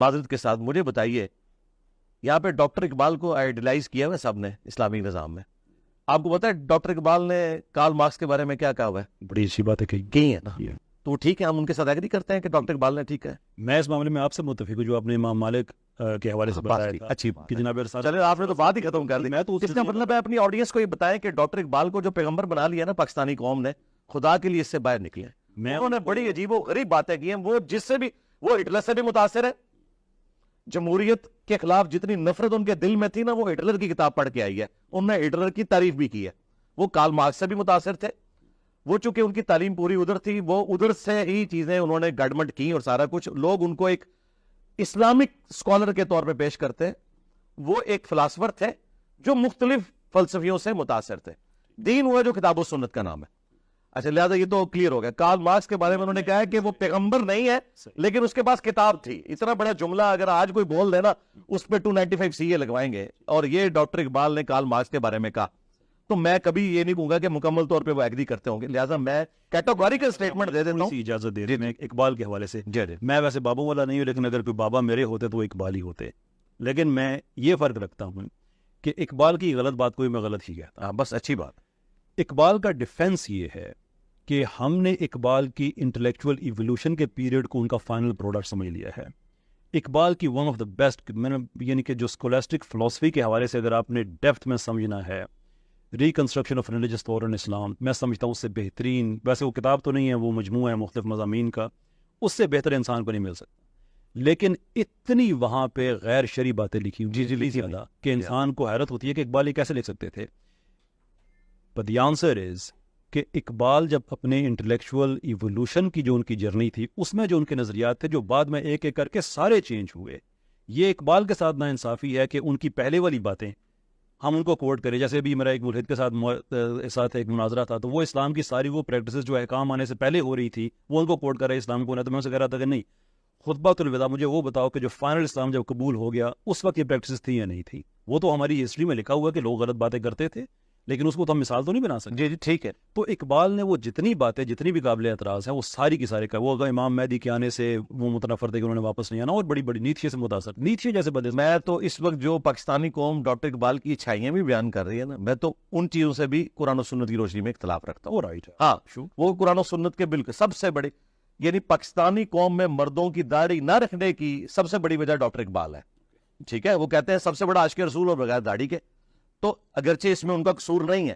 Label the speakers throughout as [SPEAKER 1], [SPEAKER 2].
[SPEAKER 1] معذرت کے ساتھ مجھے بتائیے، یہاں پہ ڈاکٹر اقبال کو آئیڈیلائز کیا ہوا ہے سب نے اسلامی نظام میں. آپ کو پتا ہے ڈاکٹر اقبال نے کارل مارکس کے بارے میں کیا کہا ہوا ہے؟
[SPEAKER 2] بڑی اچھی بات ہے
[SPEAKER 1] کہی ہے نا. تو ٹھیک ہے، ہم ان کے ساتھ ایگری کرتے ہیں کہ ڈاکٹر اقبال نے ٹھیک ہے.
[SPEAKER 2] میں اس معاملے میں آپ سے متفق ہوں جو آپ نے امام مالک کے حوالے سے بتایا تھا.
[SPEAKER 1] اچھی بات
[SPEAKER 2] کہ جناب
[SPEAKER 1] چلے آپ نے تو بات ہی ختم کر دی.
[SPEAKER 2] میں تو
[SPEAKER 1] اس کا مطلب ہے اپنی آڈینس کو یہ بتائیں کہ ڈاکٹر اقبال کو جو پیغمبر بنا لیا نا پاکستانی قوم نے، خدا کے لیے اس سے باہر نکلے. انہوں نے بڑی عجیب و غریب باتیں کی ہیں. وہ جس سے بھی، وہ ہٹلر سے بھی متاثر ہے. جمہوریت کے خلاف جتنی نفرت ان کے دل میں تھی نا، وہ ہٹلر کی کتاب پڑھ کے آئی ہے. انہوں نے ہٹلر کی تعریف بھی کی ہے. وہ کارل مارکس سے بھی متاثر تھے. وہ چونکہ ان کی تعلیم پوری ادھر تھی، وہ ادھر سے ہی چیزیں انہوں نے گڈمنٹ کی اور سارا کچھ. لوگ ان کو ایک اسلامک اسکالر کے طور پہ پیش کرتے. وہ ایک فلاسفر تھے جو مختلف فلسفیوں سے متاثر تھے. دین ہوا جو کتاب و سنت کا نام ہے. اچھا، لہذا یہ تو کلیئر ہو گیا. کارل مارکس کے بارے میں انہوں نے کہا ہے کہ وہ پیغمبر نہیں ہے لیکن اس کے پاس کتاب تھی. اتنا بڑا جملہ اگر آج کوئی بول دے نا، اس پہ 295 CA لگوائیں گے. اور یہ ڈاکٹر اقبال نے کارل مارکس کے بارے میں کہا. تو میں کبھی یہ نہیں کہوں گا کہ مکمل طور پہ وہ ایگری کرتے ہوں گے. لہٰذا میں کیٹیگوریکل سٹیٹمنٹ دے دیتا ہوں.
[SPEAKER 2] اجازت دے میں اقبال کے حوالے سے. میں ویسے بابوں والا نہیں ہوں، لیکن اگر کوئی بابا میرے ہوتے تو وہ اقبال ہی ہوتے. لیکن میں یہ فرق رکھتا ہوں کہ اقبال کی غلط بات کو میں غلط ہی کہتا.
[SPEAKER 1] بس اچھی بات.
[SPEAKER 2] اقبال کا ڈیفنس یہ ہے کہ ہم نے اقبال کی انٹلیکچوئل ایولیوشن کے پیریڈ کو ان کا فائنل پروڈکٹ سمجھ لیا ہے. اقبال کی ون آف دا بیسٹ، میں نے یعنی کہ جو اسکولاسٹک فلسفی کے حوالے سے اگر آپ نے ڈیپتھ میں سمجھنا ہے، reconstruction of religious thought in Islam, میں سمجھتا ہوں اس سے بہترین، ویسے وہ کتاب تو نہیں ہے، وہ مجموعہ ہے مختلف مضامین کا، اس سے بہتر انسان کو نہیں مل سکتا. لیکن اتنی وہاں پہ غیر شرعی باتیں لکھی ہوئی زیادہ کہ انسان کو حیرت ہوتی ہے کہ اقبال یہ کیسے لکھ سکتے تھے. But the answer is کہ اقبال جب اپنے انٹلیکچوئل ایولیوشن کی جو ان کی جرنی تھی، اس میں جو ان کے نظریات تھے جو بعد میں ایک ایک کر کے سارے چینج ہوئے. یہ اقبال کے ساتھ ناانصافی ہے کہ ان کی پہلے والی باتیں ہم ان کو کوٹ کریں. جیسے ابھی میرا ایک ملحد کے ساتھ ایک مناظرہ تھا، تو وہ اسلام کی ساری وہ پریکٹسز جو احکام آنے سے پہلے ہو رہی تھی وہ ان کو کوٹ کر رہے اسلام کو. تو میں اسے کہہ رہا تھا کہ نہیں، خطبۃ الوداع مجھے وہ بتاؤ کہ جو فائنل اسلام جب قبول ہو گیا اس وقت یہ پریکٹسز تھی یا نہیں تھی. وہ تو ہماری ہسٹری میں لکھا ہوا ہے کہ لوگ غلط باتیں کرتے تھے، لیکن اس کو تو ہم مثال تو نہیں بنا سکتے.
[SPEAKER 1] جی ٹھیک ہے.
[SPEAKER 2] تو اقبال نے وہ جتنی باتیں جتنی بھی قابل اعتراض ہیں وہ ساری کی ساری کا، وہ امام مہدی کے آنے سے وہ متنفر تھے کہ انہوں نے واپس نہیں آنا، اور بڑی بڑی نیتشے سے متاثر، نیتشے جیسے بدے.
[SPEAKER 1] میں تو اس وقت جو پاکستانی قوم ڈاکٹر اقبال کی اچھائیاں بھی بیان کر رہی ہے نا، میں تو ان چیزوں سے بھی قرآن و سنت کی روشنی میں اختلاف رکھتا ہوں.
[SPEAKER 2] رائٹ،
[SPEAKER 1] ہاں، وہ قرآن و سنت کے بالکل سب سے بڑی، یعنی پاکستانی قوم میں مردوں کی داڑھی نہ رکھنے کی سب سے بڑی وجہ ڈاکٹر اقبال ہے. ٹھیک ہے، وہ کہتے ہیں سب سے بڑا عاشق رسول اور بغیر داڑھی کے. تو اگرچہ اس میں ان کا قصور نہیں ہے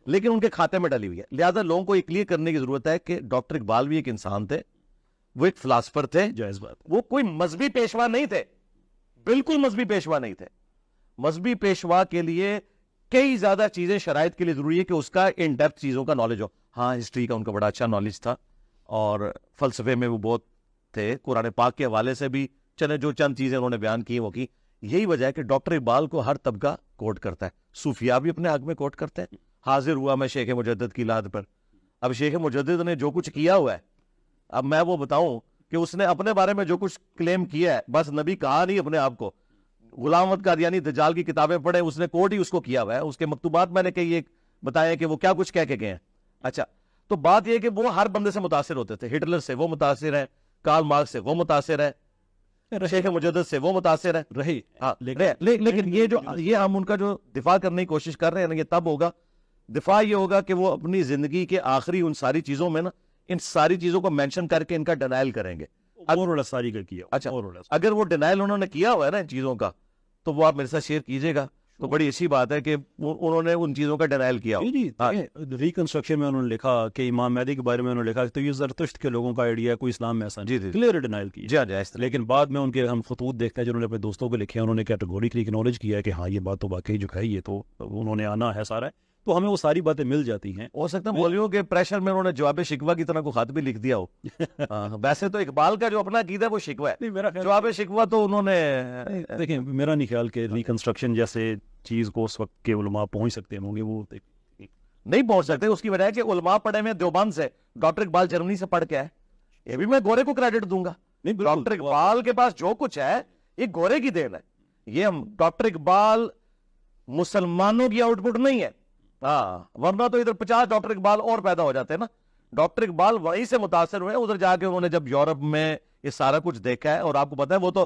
[SPEAKER 1] لیکن ان کے کھاتے میں ڈلی ہوئی ہے. لہذا لوگوں کو یہ کلیئر کرنے کی ضرورت ہے کہ ڈاکٹر اقبال بھی ایک انسان تھے، وہ ایک فلاسفر تھے.
[SPEAKER 2] جائز بات.
[SPEAKER 1] وہ کوئی مذہبی پیشوا نہیں تھے، بالکل مذہبی پیشوا نہیں تھے. مذہبی پیشوا کے لیے کئی زیادہ چیزیں شرائط کے لیے ضروری ہے کہ اس کا ان ڈیپتھ چیزوں کا نالج ہو. ہاں، ہسٹری کا ان کا بڑا اچھا نالج تھا اور فلسفے میں وہ بہت تھے. قرآن پاک کے حوالے سے بھی جو چند چیزیں انہوں نے بیان کی وہ کی. یہی وجہ ہے کہ ڈاکٹر اقبال کو ہر طبقہ کوٹ کرتا ہے. صوفیاء بھی اپنے حق میں کوٹ کرتے ہیں. حاضر ہوا میں شیخ مجدد کی لاد پر. اب شیخ مجدد نے جو کچھ کیا ہوا ہے، اب میں وہ بتاؤں کہ اس نے اپنے بارے میں جو کچھ کلیم کیا ہے، بس نبی کہا نہیں اپنے آپ کو. غلام احمد قادیانی دجال کی کتابیں پڑھے، اس نے کوٹ ہی اس کو کیا ہوا ہے. اس کے مکتوبات میں نے کئی ایک بتایا کہ وہ کیا کچھ کہہ کے گئے ہیں. اچھا، تو بات یہ کہ وہ ہر بندے سے متاثر ہوتے تھے. ہٹلر سے وہ متاثر ہے، کارل مارکس سے وہ متاثر ہے، شیخ مجدد سے وہ متاثر ہے رہی. لیکن یہ ہم ان کا جو دفاع کرنے کی کوشش کر رہے ہیں نا، یہ تب ہوگا، دفاع یہ ہوگا کہ وہ اپنی زندگی کے آخری ان ساری چیزوں میں نا ان ساری چیزوں کو مینشن کر کے ان کا ڈینائل کریں گے.
[SPEAKER 2] ساری کا کیا.
[SPEAKER 1] اچھا، اگر وہ ڈینائل انہوں نے کیا ہوا ہے نا ان چیزوں کا، تو وہ آپ میرے ساتھ شیئر کیجیے گا. تو بڑی اچھی بات ہے کہ انہوں نے ان چیزوں کا ڈینائل کیا.
[SPEAKER 2] ریکنسٹرکشن میں انہوں نے لکھا کہ امام مہدی کے بارے میں انہوں نے لکھا تو یہ زرتشت کے لوگوں کا آئیڈیا کوئی اسلام میں ایسا نہیں، کلیئر ڈینائل کیا. لیکن بعد میں ان کے ہم خطوط دیکھتے ہیں جنہوں نے اپنے دوستوں کو لکھے ہیں، انہوں نے کیٹیگوریکلی اکنالج کیا ہے کہ ہاں یہ بات تو واقعی جو ہے، یہ تو انہوں نے آنا ہے سارا ہے. تو ہمیں وہ ساری باتیں مل جاتی ہیں.
[SPEAKER 1] ہو سکتا ہے مولویوں کے پریشر میں انہوں نے جواب شکوہ کی طرح کو خط بھی لکھ دیا ہو. ویسے تو اقبال کا جو اپنا عقیدہ ہے وہ شکوہ ہے. جواب شکوہ تو انہوں نے،
[SPEAKER 2] دیکھیں میرا نہیں خیال کہ ریکنسٹرکشن جیسے چیز کو اس وقت کے علماء پہنچ سکتے ہوں گے، وہ
[SPEAKER 1] نہیں پہنچ سکتے. اس کی وجہ ہے کہ علماء پڑھے میں دیوبند سے، ڈاکٹر اقبال جرمنی سے پڑھ کے ہے. یہ بھی میں گورے کو کریڈٹ دوں گا. ڈاکٹر اقبال کے پاس جو کچھ ہے یہ گورے کی دین ہے. یہ ڈاکٹر اقبال مسلمانوں کی آؤٹ پٹ نہیں ہے. ہاں، ورنہ تو ادھر 50 ڈاکٹر اقبال اور پیدا ہو جاتے ہیں نا. ڈاکٹر اقبال وہیں سے متاثر ہوئے، ادھر جا کے انہوں نے جب یورپ میں یہ سارا کچھ دیکھا ہے. اور آپ کو پتا ہے وہ تو